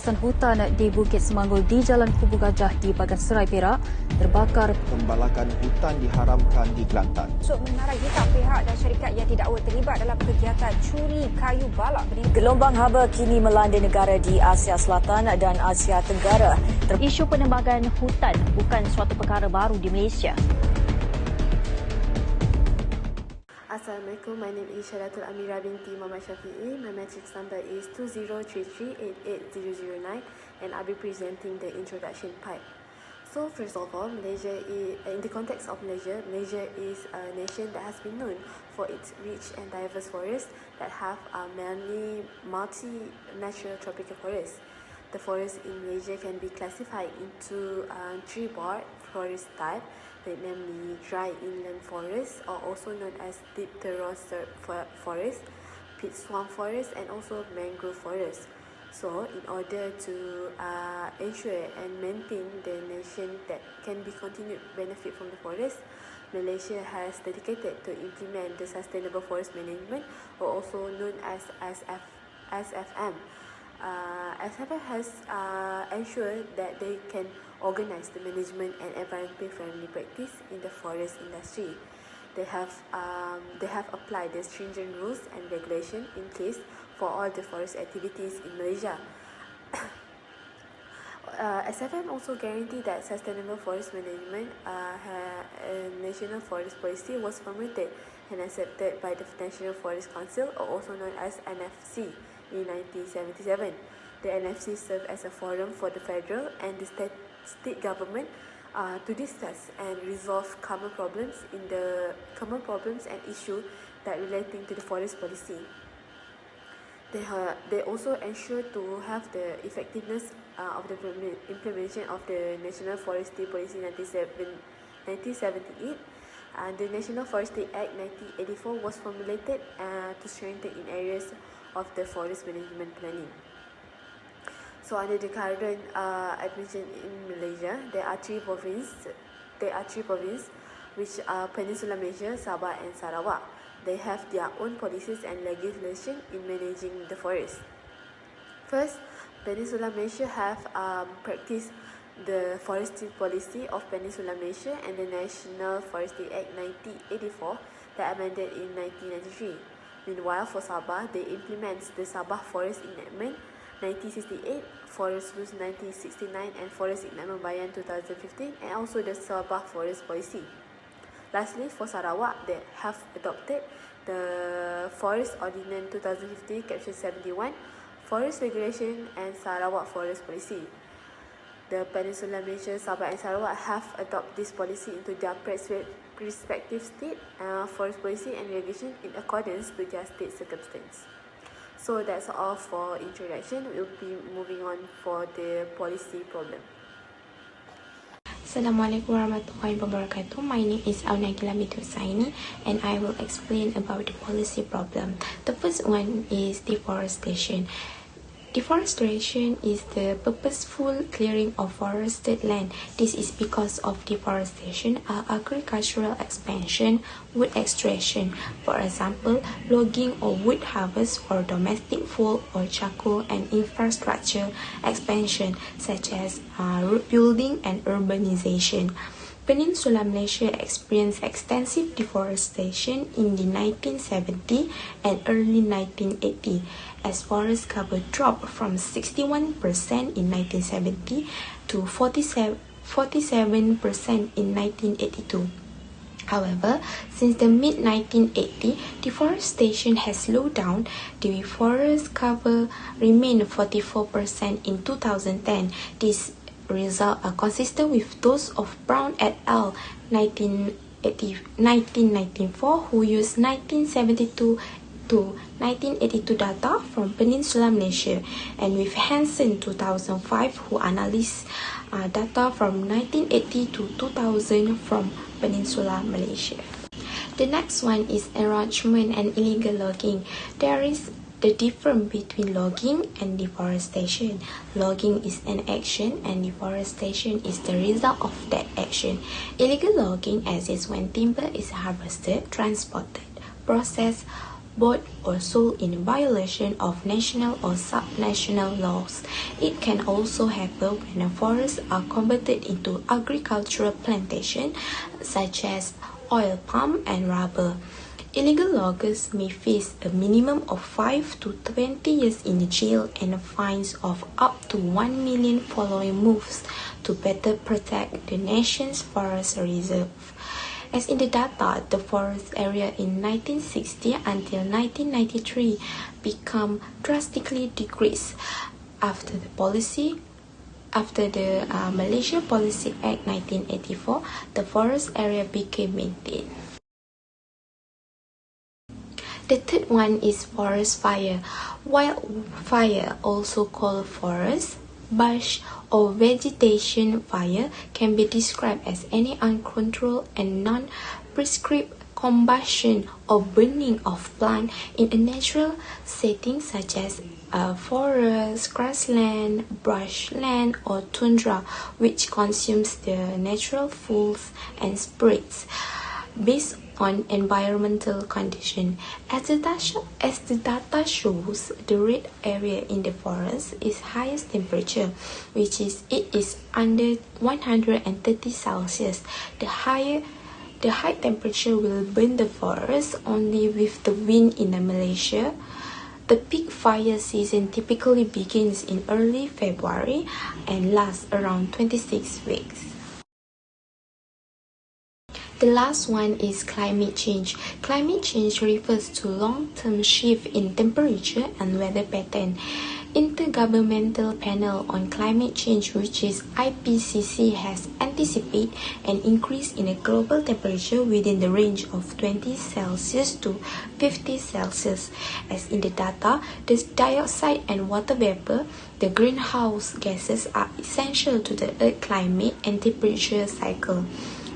Kawasan hutan di Bukit Semanggul di Jalan Kubu Gajah di Bagan Serai Perak terbakar. Pembalakan hutan diharamkan di Kelantan. Untuk menarai hitam pihak dan syarikat yang didakwa terlibat dalam kegiatan curi kayu balak. Gelombang haba kini melanda negara di Asia Selatan dan Asia Tenggara. Isu penembangan hutan bukan suatu perkara baru di Malaysia. Assalamualaikum, my name is SYAIDATUL AMIRA binti SHAFIE. My matrix number is 2033880009 and I'll be presenting the introduction part. So first of all, Malaysia is, in the context of Malaysia, Malaysia is a nation that has been known for its rich and diverse forests that have many multi-natural tropical forests. The forests in Malaysia can be classified into three broad forest type, namely dry inland forest, or also known as deep terrace forest, peat swamp forest, and also mangrove forest. So, in order to ensure and maintain the nation that can be continued benefit from the forest, Malaysia has dedicated to implement the Sustainable Forest Management, or also known as SFM. SFM has ensured that they can organize the management and environmentally friendly practice in the forest industry. They have applied the stringent rules and regulation in place for all the forest activities in Malaysia. SFM also guaranteed that sustainable forest management, national forest policy was formulated and accepted by the National Forest Council, or also known as NFC, in 1977. The NFC served as a forum for the federal and the state government to discuss and resolve common problems and issues that relating to the forest policy. They also ensure to have the effectiveness of the implementation of the National Forestry Policy 1978. The National Forestry Act 1984 was formulated to strengthen in areas of the forest management planning. So under the current administration in Malaysia, there are three provinces, which are Peninsular Malaysia, Sabah and Sarawak. They have their own policies and legislation in managing the forest. First, Peninsular Malaysia have practiced the forestry policy of Peninsular Malaysia and the National Forestry Act 1984 that amended in 1993. Meanwhile, for Sabah, they implement the Sabah Forest Enactment 1968, Forest Rules 1969, and Forest Enactment Bayan 2015, and also the Sabah Forest Policy. Lastly, for Sarawak, they have adopted the Forest Ordinance 2015, Caption 71, Forest Regulation, and Sarawak Forest Policy. The Peninsular Malaysia, Sabah and Sarawak have adopted this policy into their respective state forest policy and regulation in accordance with their state circumstance. So that's all for introduction. We'll be moving on for the policy problem. Assalamualaikum warahmatullahi wabarakatuh. My name is AQILAH binti USAINI and I will explain about the policy problem. The first one is deforestation. Deforestation is the purposeful clearing of forested land. This is because of deforestation, agricultural expansion, wood extraction, for example, logging or wood harvest for domestic fuel or charcoal, and infrastructure expansion such as road building and urbanization. Peninsular Malaysia experienced extensive deforestation in the 1970s and early 1980s as forest cover dropped from 61% in 1970 to 47% in 1982. However, since the mid-1980s, deforestation has slowed down. The forest cover remained 44% in 2010. This results are consistent with those of Brown et al. 1994, who used 1972 to 1982 data from Peninsular Malaysia, and with Hansen 2005, who analysed data from 1980 to 2000 from Peninsular Malaysia. The next one is enrichment and illegal logging. There is the difference between logging and deforestation. Logging is an action and deforestation is the result of that action. Illegal logging exists when timber is harvested, transported, processed, bought or sold in violation of national or subnational laws. It can also happen when forests are converted into agricultural plantations such as oil palm and rubber. Illegal loggers may face a minimum of 5 to 20 years in jail and fines of up to 1 million following moves to better protect the nation's forest reserve. As in the data, the forest area in 1960 until 1993 became drastically decreased after the Malaysia Policy Act 1984, the forest area became maintained. The third one is forest fire. Wildfire, also called forest, bush, or vegetation fire, can be described as any uncontrolled and non-prescribed combustion or burning of plant in a natural setting such as a forest, grassland, brushland, or tundra, which consumes the natural fuels and spreads based on environmental condition. As the data shows, the red area in the forest is highest temperature, which is under 130 Celsius. The high temperature will burn the forest only with the wind in Malaysia. The peak fire season typically begins in early February and lasts around 26 weeks. The last one is climate change. Climate change refers to long-term shift in temperature and weather pattern. Intergovernmental Panel on Climate Change, which is IPCC, has anticipated an increase in a global temperature within the range of 20 Celsius to 50 Celsius. As in the data, the dioxide and water vapor, the greenhouse gases, are essential to the Earth climate and temperature cycle.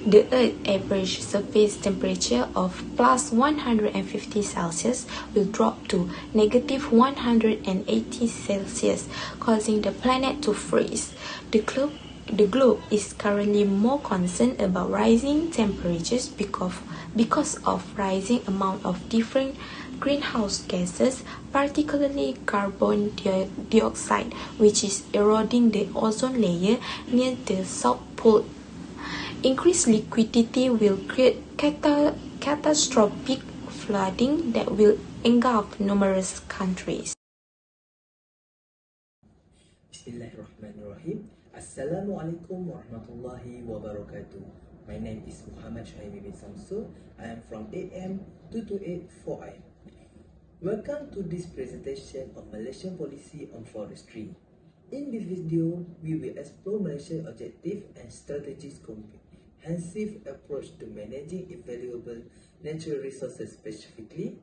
The Earth's average surface temperature of plus 150 Celsius will drop to negative 180 Celsius, causing the planet to freeze. The globe is currently more concerned about rising temperatures because of rising amount of different greenhouse gases, particularly carbon dioxide, which is eroding the ozone layer near the South Pole. Increased liquidity will create catastrophic flooding that will engulf numerous countries. Bismillahirrahmanirrahim. Assalamualaikum warahmatullahi wabarakatuh. My name is SHUHAIMI bin SHAMSUL. I am from AM2284I. Welcome to this presentation of Malaysian policy on forestry. In this video, we will explore Malaysia's objective and strategies comprehensive approach to managing valuable natural resources, specifically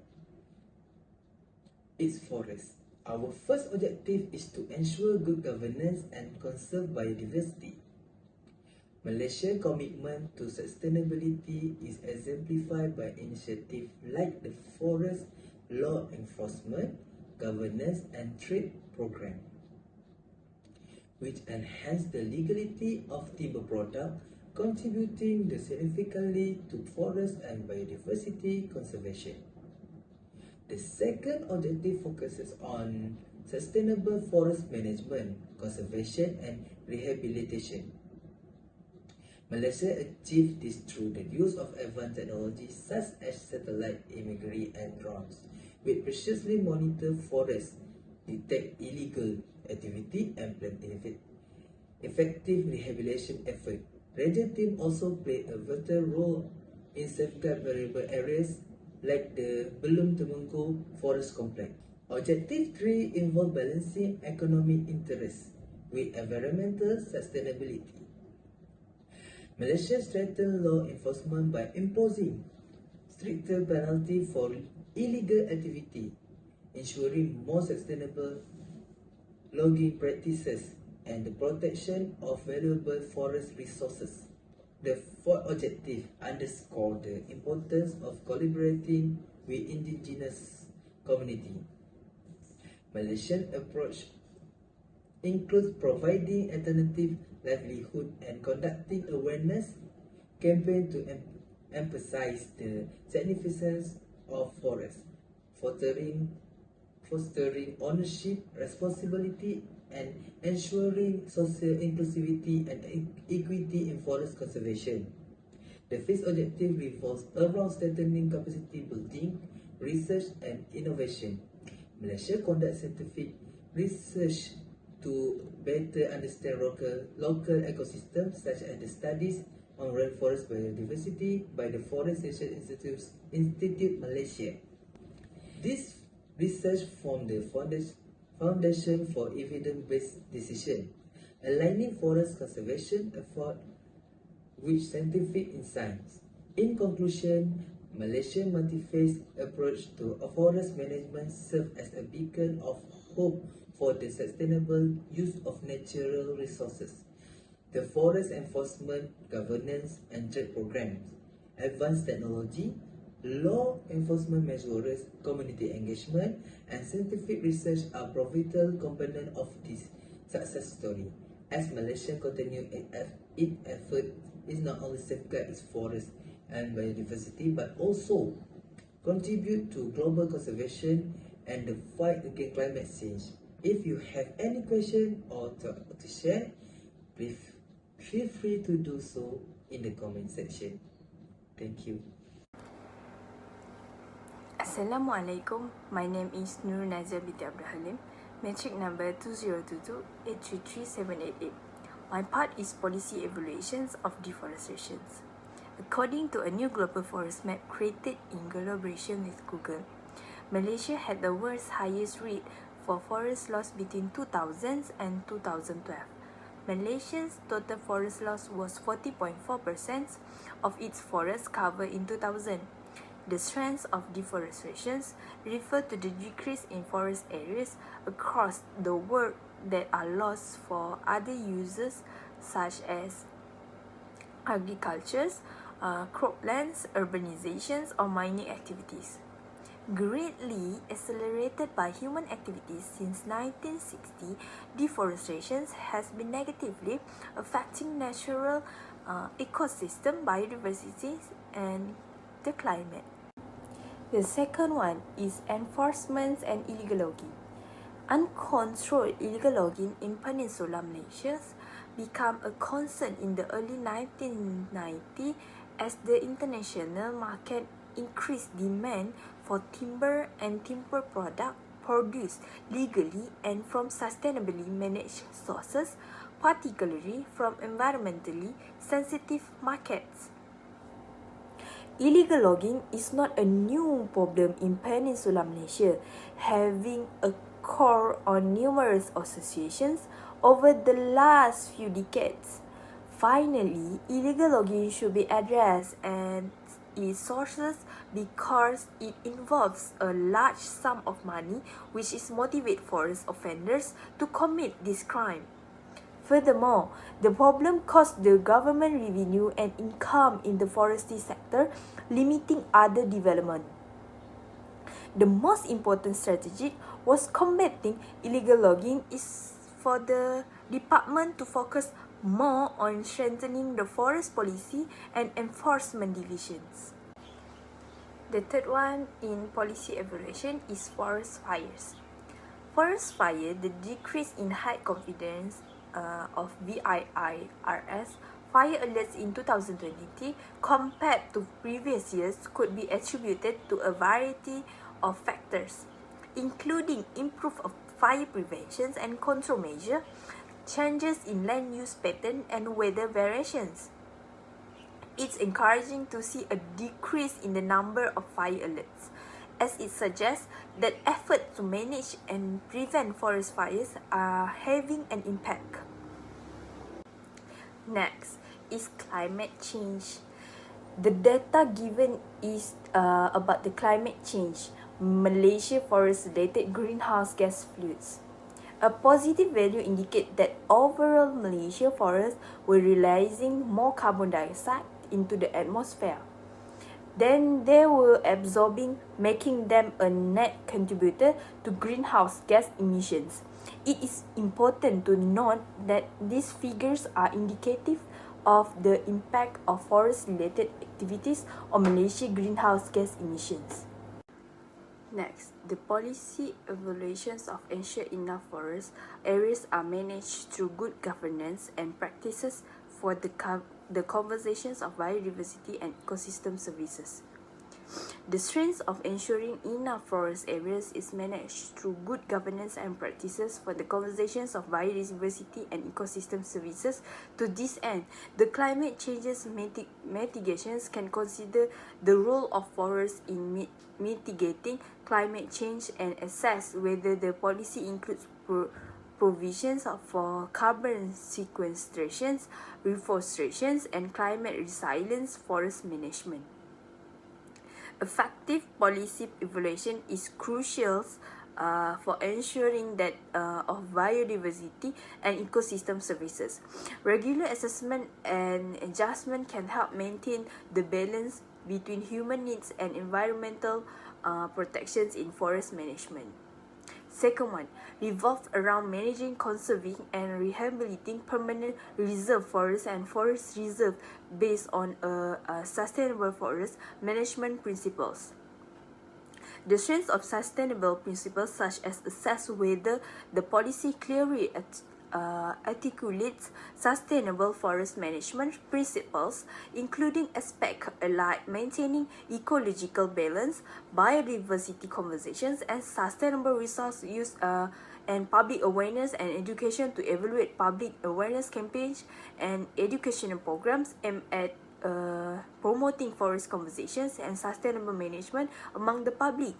its forests. Our first objective is to ensure good governance and conserve biodiversity. Malaysia's commitment to sustainability is exemplified by initiatives like the Forest Law Enforcement, Governance and Trade Program, which enhance the legality of timber products, contributing significantly to forest and biodiversity conservation. The second objective focuses on sustainable forest management, conservation and rehabilitation. Malaysia achieved this through the use of advanced technologies such as satellite imagery and drones, which precisely monitor forests, detect illegal activity and plan effective rehabilitation efforts. Regional team also play a vital role in safeguard variable areas like the Belum Temengku Forest Complex. Objective 3 involves balancing economic interests with environmental sustainability. Malaysia strengthens law enforcement by imposing stricter penalty for illegal activity, ensuring more sustainable logging practices, and the protection of valuable forest resources. The fourth objective underscores the importance of collaborating with indigenous communities. Malaysian approach includes providing alternative livelihood and conducting awareness campaigns to emphasize the significance of forests. fostering ownership, responsibility, and ensuring social inclusivity and equity in forest conservation. The fifth objective revolves around strengthening capacity building, research, and innovation. Malaysia conducts scientific research to better understand local ecosystems, such as the studies on rainforest biodiversity by the Forest Research Institute Malaysia. This research formed the foundation for evidence-based decision, aligning forest conservation effort with scientific insights. In conclusion, Malaysia's multi-phase approach to forest management serves as a beacon of hope for the sustainable use of natural resources. The forest enforcement, governance, and trade programs, advanced technology, law enforcement measures, community engagement, and scientific research are pivotal components of this success story. As Malaysia continues its effort, is not only safeguard its forests and biodiversity, but also contribute to global conservation and the fight against climate change. If you have any question or to share, please feel free to do so in the comment section. Thank you. Assalamualaikum. My name is NURUL binti ABDUL, metric number 2022-833-788. My part is policy evaluations of deforestation. According to a new global forest map created in collaboration with Google, Malaysia had the world's highest rate for forest loss between 2000 and 2012. Malaysia's total forest loss was 40.4% of its forest cover in 2000. The trends of deforestation refer to the decrease in forest areas across the world that are lost for other uses such as agriculture, croplands, urbanizations, or mining activities. Greatly accelerated by human activities since 1960, deforestation has been negatively affecting natural ecosystem, biodiversity, and the climate. The second one is enforcement and illegal logging. Uncontrolled illegal logging in Peninsular Malaysia became a concern in the early 1990s as the international market increased demand for timber and timber products produced legally and from sustainably managed sources, particularly from environmentally sensitive markets. Illegal logging is not a new problem in Peninsular Malaysia, having occurred on numerous associations over the last few decades. Finally, illegal logging should be addressed and its sources because it involves a large sum of money which is motivate forest offenders to commit this crime. Furthermore, the problem cost the government revenue and income in the forestry sector, limiting other development. The most important strategy was combating illegal logging is for the department to focus more on strengthening the forest policy and enforcement divisions. The third one in policy evaluation is forest fires. Forest fire, the decrease in high confidence of VIIRS fire alerts in 2020 compared to previous years could be attributed to a variety of factors, including improved fire prevention and control measures, changes in land use pattern, and weather variations. It's encouraging to see a decrease in the number of fire alerts, as it suggests that efforts to manage and prevent forest fires are having an impact. Next is climate change. The data given is about the climate change, Malaysia forest-related greenhouse gas fluids. A positive value indicates that overall Malaysia forests were releasing more carbon dioxide into the atmosphere than they were absorbing, making them a net contributor to greenhouse gas emissions. It is important to note that these figures are indicative of the impact of forest-related activities on Malaysia's greenhouse gas emissions. Next, the policy evaluations of ensure enough forest areas are managed through good governance and practices for the conservation of biodiversity and ecosystem services. The strength of ensuring enough forest areas is managed through good governance and practices for the conservation of biodiversity and ecosystem services. To this end, the climate changes mitigations can consider the role of forests in mitigating climate change and assess whether the policy includes provisions for carbon sequestrations, reforestations, and climate resilience forest management. Effective policy evaluation is crucial for ensuring that of biodiversity and ecosystem services. Regular assessment and adjustment can help maintain the balance between human needs and environmental protections in forest management. Second one, revolve around managing, conserving, and rehabilitating permanent reserve forests and forest reserve based on sustainable forest management principles. The strengths of sustainable principles such as assess whether the policy clearly articulates sustainable forest management principles, including aspects like maintaining ecological balance, biodiversity conservation, and sustainable resource use, and public awareness and education to evaluate public awareness campaigns and educational programs aimed at promoting forest conservation and sustainable management among the public.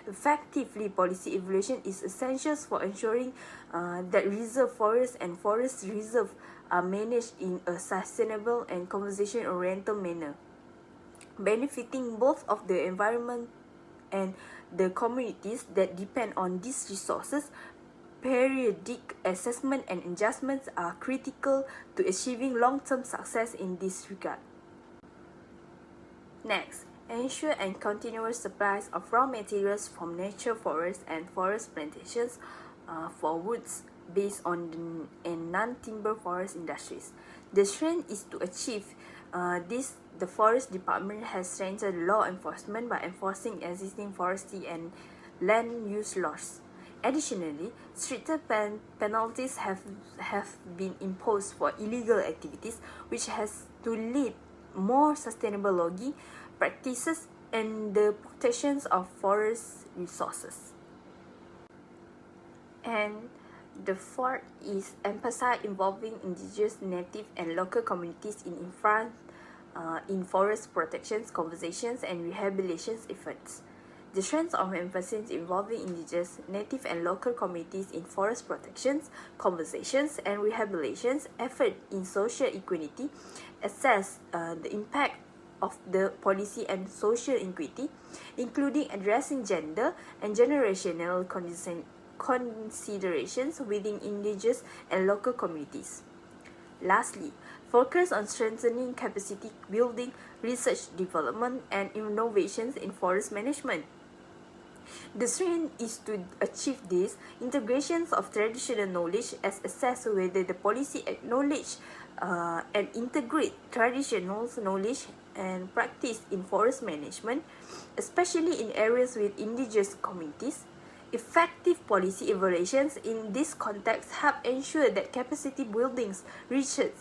Effectively, policy evaluation is essential for ensuring that reserve forests and forest reserve are managed in a sustainable and conservation-oriented manner, benefiting both of the environment and the communities that depend on these resources. Periodic assessment and adjustments are critical to achieving long-term success in this regard. Next, ensure and continuous supplies of raw materials from natural forests and forest plantations for woods based on and non-timber forest industries. The strength is to achieve this. The Forest Department has strengthened law enforcement by enforcing existing forestry and land use laws. Additionally, stricter penalties have been imposed for illegal activities, which has to lead more sustainable logging practices and the protection of forest resources. And the fourth is emphasize involving indigenous, native, and local communities in forest protections, conservations, and rehabilitation efforts. The strength of emphasis involving indigenous, native, and local communities in forest protections, conservations, and rehabilitation effort in social equity, assess the impact of the policy and social equity, including addressing gender and generational considerations within indigenous and local communities. Lastly, focus on strengthening capacity building, research development, and innovations in forest management. The strength is to achieve this integrations of traditional knowledge as assess whether the policy acknowledge and integrate traditional knowledge and practice in forest management, especially in areas with indigenous communities. Effective policy evaluations in this context help ensure that capacity buildings, research,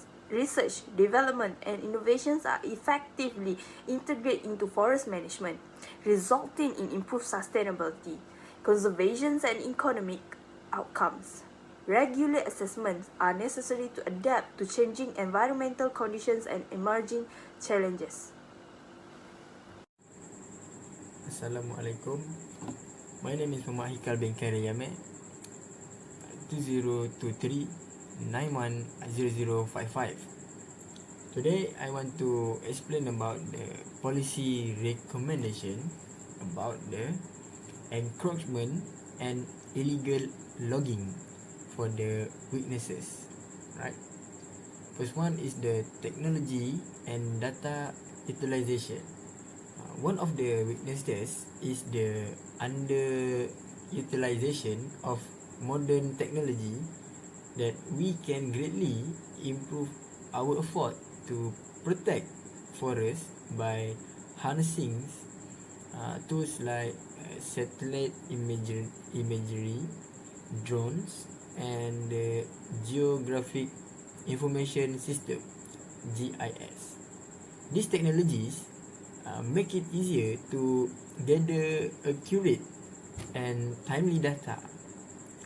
development, and innovations are effectively integrated into forest management, resulting in improved sustainability, conservation, and economic outcomes. Regular assessments are necessary to adapt to changing environmental conditions and emerging challenges. Assalamualaikum. My name is HAIQAL bin YAMIR, 2023-910055. Today I want to explain about the policy recommendation about the encroachment and illegal logging for the weaknesses. Right. First one is the technology and data utilization. One of the weaknesses is the underutilization of modern technology that we can greatly improve our effort to protect forests by harnessing tools like satellite imagery, drones, and geographic information system (GIS). These technologies make it easier to gather accurate and timely data,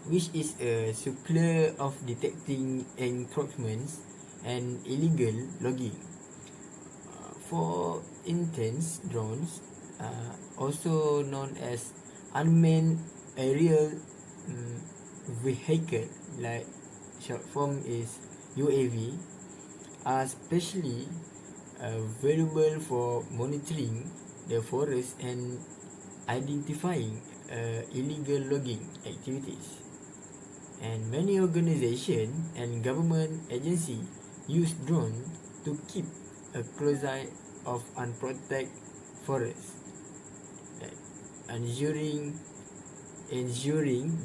which is a suppler of detecting encroachments and illegal logging. For instance, drones, also known as unmanned aerial vehicle, like short form is UAV, are especially valuable for monitoring the forest and identifying illegal logging activities. And many organizations and government agencies use drones to keep a close eye of unprotected forests, ensuring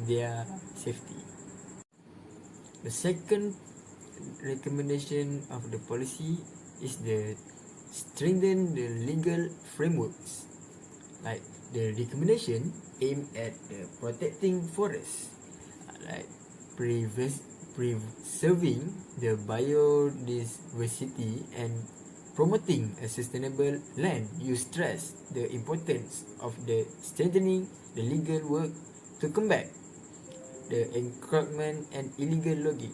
their safety. The second recommendation of the policy is the strengthen the legal frameworks. Like the recommendation aim at protecting forests, like preserving the biodiversity and promoting a sustainable land use stress the importance of the strengthening the legal work to combat the encroachment and illegal logging,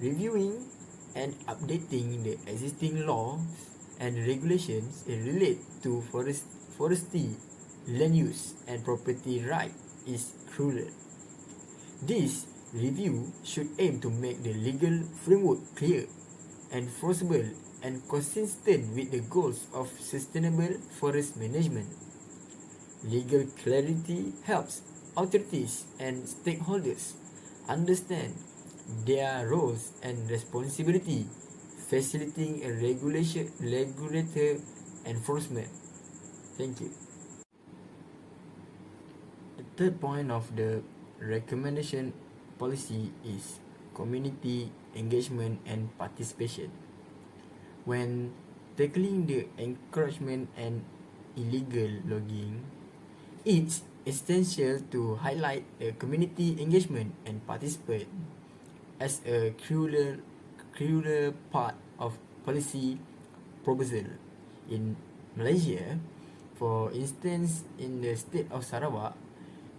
reviewing and updating the existing laws and regulations relate to forestry, land use and property right is crucial. This review should aim to make the legal framework clear, enforceable and consistent with the goals of sustainable forest management. Legal clarity helps authorities and stakeholders understand their roles and responsibility, facilitating a regulator enforcement. Thank you. The third point of the recommendation policy is community engagement and participation. When tackling the encroachment and illegal logging, it's essential to highlight the community engagement and participation as a crucial part of policy proposal. In Malaysia, for instance, in the state of Sarawak,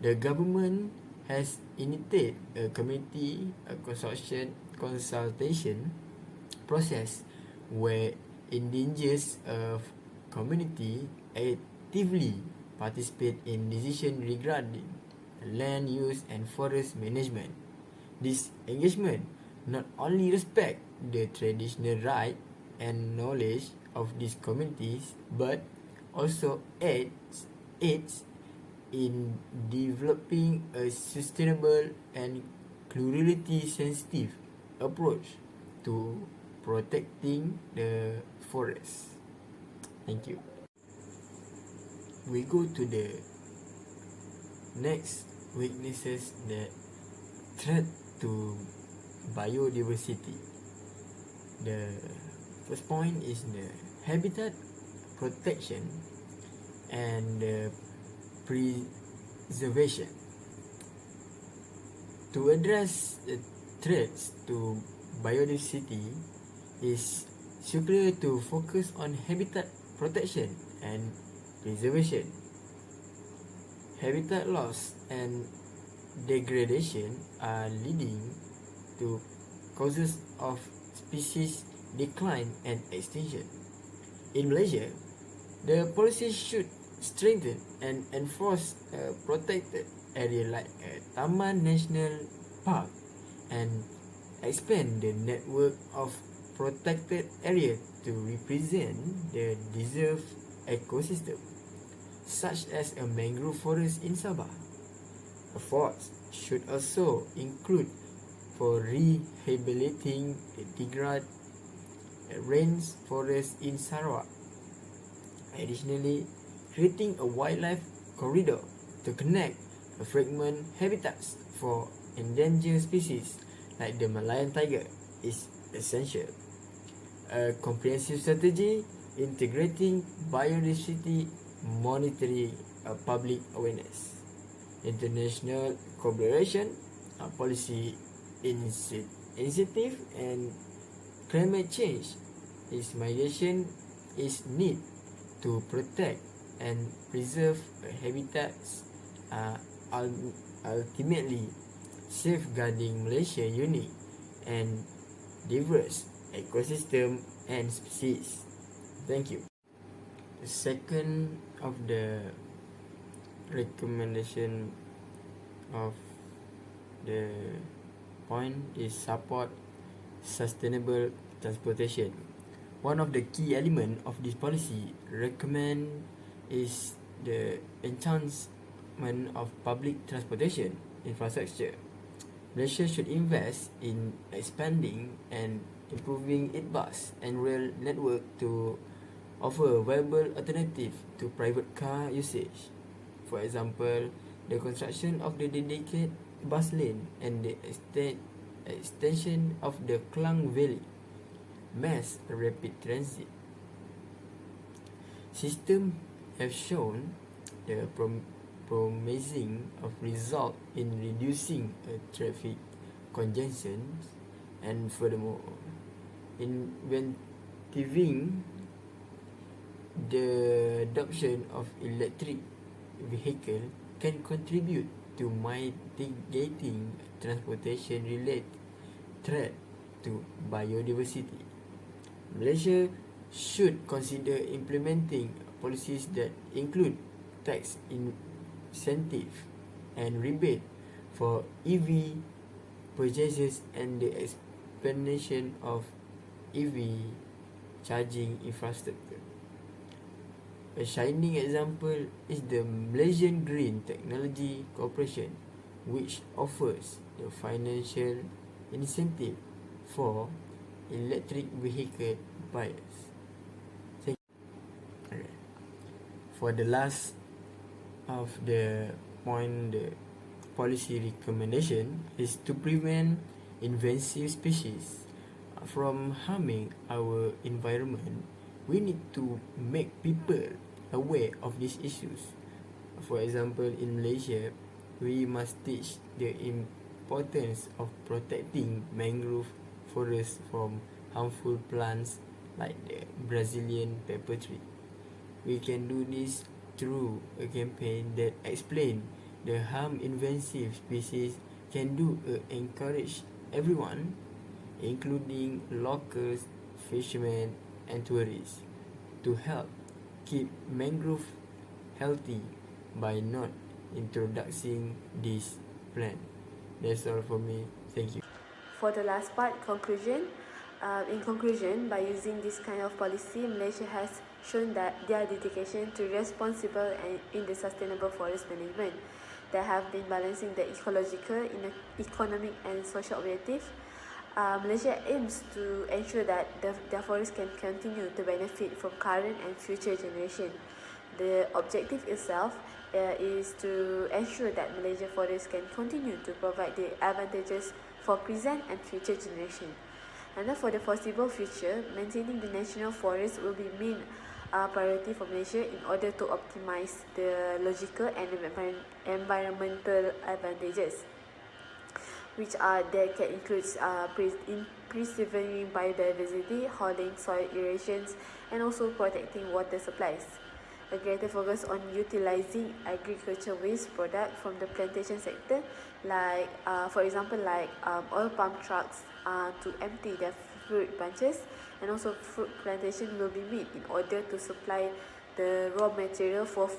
the government has initiated a community consultation process where indigenous community actively participate in decision regarding land use and forest management. This engagement not only respect the traditional right and knowledge of these communities, but also aids in developing a sustainable and plurality-sensitive approach to protecting the forest. Thank you. We go to the next weaknesses that threat to biodiversity. The first point is the habitat protection and preservation. To address the threats to biodiversity, is superior to focus on habitat protection and preservation. Habitat loss and degradation are leading to causes of species decline and extinction. In Malaysia, the policy should strengthen and enforce a protected area like a Taman National Park and expand the network of protected area to represent the deserved ecosystem, such as a mangrove forest in Sabah. Efforts should also include for rehabilitating the degraded rainforest in Sarawak. Additionally, creating a wildlife corridor to connect the fragment habitats for endangered species like the Malayan tiger is essential. A comprehensive strategy integrating biodiversity monitoring public awareness. International collaboration, policy initiative, and climate change mitigation is need to protect and preserve habitats, ultimately safeguarding Malaysia's unique and diverse ecosystem and species. Thank you. The second of the recommendation of the point is support sustainable transportation. One of the key elements of this policy recommend is the enhancement of public transportation infrastructure. Malaysia should invest in expanding and improving its bus and rail network to offer a viable alternative to private car usage. For example, the construction of the dedicated bus lane and the extension of the Klang Valley mass rapid transit system have shown the promising of result in reducing traffic congestion, and furthermore, incentivizing the adoption of electric vehicle can contribute to mitigating transportation-related threat to biodiversity. Malaysia should consider implementing policies that include tax incentive and rebate for EV purchases and the expansion of EV charging infrastructure. A shining example is the Malaysian Green Technology Corporation, which offers the financial incentive for electric vehicle buyers. Thank you. For the last of the point, the policy recommendation is to prevent invasive species from harming our environment. We need to make people aware of these issues. For example, in Malaysia, we must teach the importance of protecting mangrove forests from harmful plants like the Brazilian pepper tree. We can do this through a campaign that explains the harm invasive species can do, encourage everyone, including locals, fishermen, and tourists, to help keep mangrove healthy by not introducing this plant. That's all for me. Thank you. For the last part, conclusion. In conclusion, by using this kind of policy, Malaysia has shown that their dedication to responsible and in the sustainable forest management. They have been balancing the ecological, economic, and social objectives. Malaysia aims to ensure that their forests can continue to benefit from current and future generations. The objective itself is to ensure that Malaysia forests can continue to provide the advantages for present and future generations. And then for the foreseeable future, maintaining the national forest will be main priority for Malaysia in order to optimize the logical and environmental advantages, which are that can include preserving biodiversity, holding soil aerations, and also protecting water supplies. A greater focus on utilizing agriculture waste product from the plantation sector, like for example, like oil palm trucks to empty their fruit bunches, and also fruit plantation will be made in order to supply the raw material for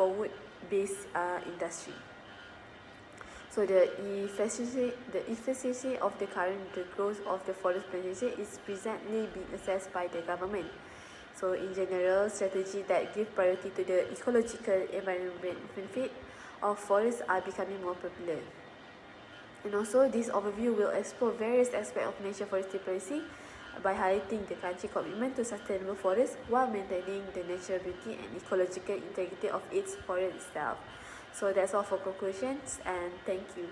wood-based industry. So the efficiency of the growth of the forest plantation is presently being assessed by the government. So in general, strategies that give priority to the ecological environment benefit of forests are becoming more popular. And also, this overview will explore various aspects of nature forestry policy by highlighting the country's commitment to sustainable forests while maintaining the natural beauty and ecological integrity of its forest itself. So that's all for conclusions, and thank you.